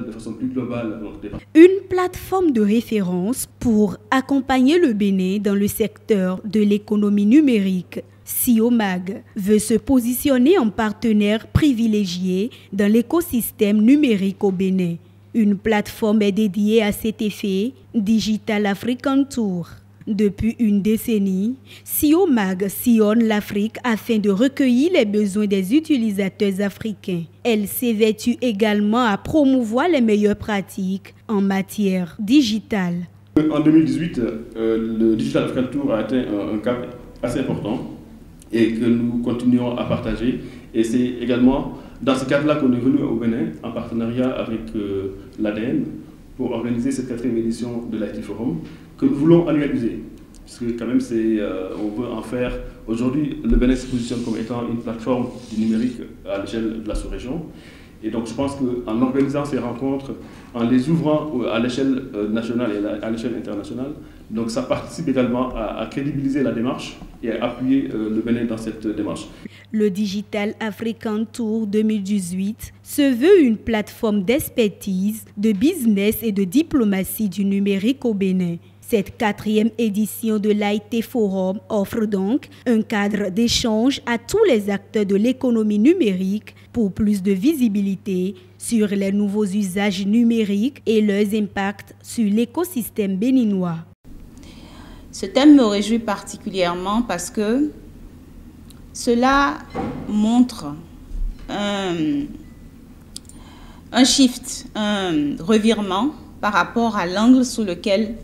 De façon plus globale. Une plateforme de référence pour accompagner le Bénin dans le secteur de l'économie numérique. CIOMAG veut se positionner en partenaire privilégié dans l'écosystème numérique au Bénin. Une plateforme est dédiée à cet effet, Digital African Tour. Depuis une décennie, CIOMAG sillonne l'Afrique afin de recueillir les besoins des utilisateurs africains. Elle s'évertue également à promouvoir les meilleures pratiques en matière digitale. En 2018, le Digital African Tour a atteint un cap assez important et que nous continuons à partager. Et c'est également dans ce cadre-là qu'on est venu au Bénin en partenariat avec l'ADN pour organiser cette 4e édition de l'IT Forum que nous voulons annualiser. Parce que quand même, on veut en faire... Aujourd'hui, le Bénin se positionne comme étant une plateforme du numérique à l'échelle de la sous-région. Et donc je pense qu'en organisant ces rencontres, en les ouvrant à l'échelle nationale et à l'échelle internationale, donc ça participe également à crédibiliser la démarche et à appuyer le Bénin dans cette démarche. Le Digital African Tour 2018 se veut une plateforme d'expertise, de business et de diplomatie du numérique au Bénin. Cette 4e édition de l'IT Forum offre donc un cadre d'échange à tous les acteurs de l'économie numérique pour plus de visibilité sur les nouveaux usages numériques et leurs impacts sur l'écosystème béninois. Ce thème me réjouit particulièrement parce que cela montre un shift, un revirement par rapport à l'angle sous lequel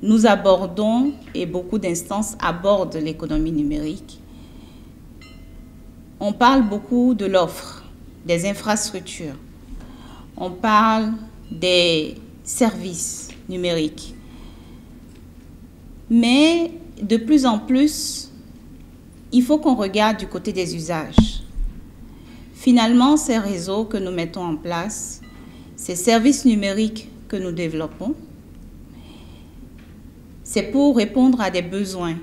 nous abordons, et beaucoup d'instances abordent l'économie numérique. On parle beaucoup de l'offre, des infrastructures. On parle des services numériques. Mais de plus en plus, il faut qu'on regarde du côté des usages. Finalement, ces réseaux que nous mettons en place, ces services numériques que nous développons, c'est pour répondre à des besoins,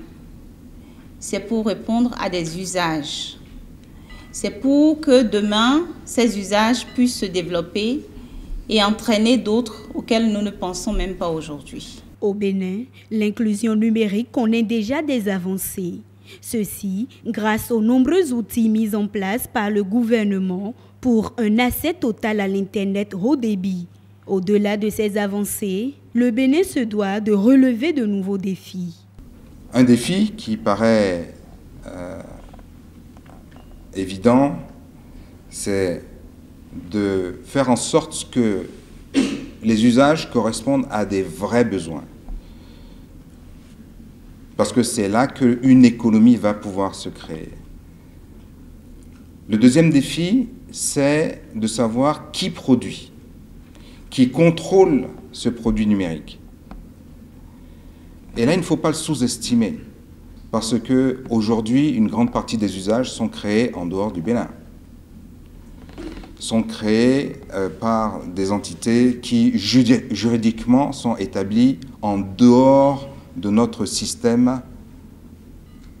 c'est pour répondre à des usages. C'est pour que demain, ces usages puissent se développer et entraîner d'autres auxquels nous ne pensons même pas aujourd'hui. Au Bénin, l'inclusion numérique connaît déjà des avancées. Ceci grâce aux nombreux outils mis en place par le gouvernement pour un accès total à l'Internet haut débit. Au-delà de ces avancées, le Bénin se doit de relever de nouveaux défis. Un défi qui paraît évident, c'est de faire en sorte que les usages correspondent à des vrais besoins. Parce que c'est là qu'une économie va pouvoir se créer. Le deuxième défi, c'est de savoir qui produit, qui contrôle ce produit numérique. Et là, il ne faut pas le sous-estimer, parce qu'aujourd'hui, une grande partie des usages sont créés en dehors du Bénin, sont créés par des entités qui, juridiquement, sont établies en dehors de notre système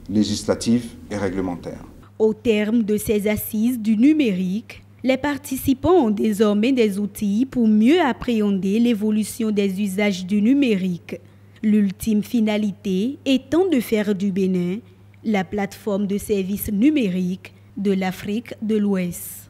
législatif et réglementaire. Au terme de ces assises du numérique, les participants ont désormais des outils pour mieux appréhender l'évolution des usages du numérique. L'ultime finalité étant de faire du Bénin la plateforme de services numériques de l'Afrique de l'Ouest.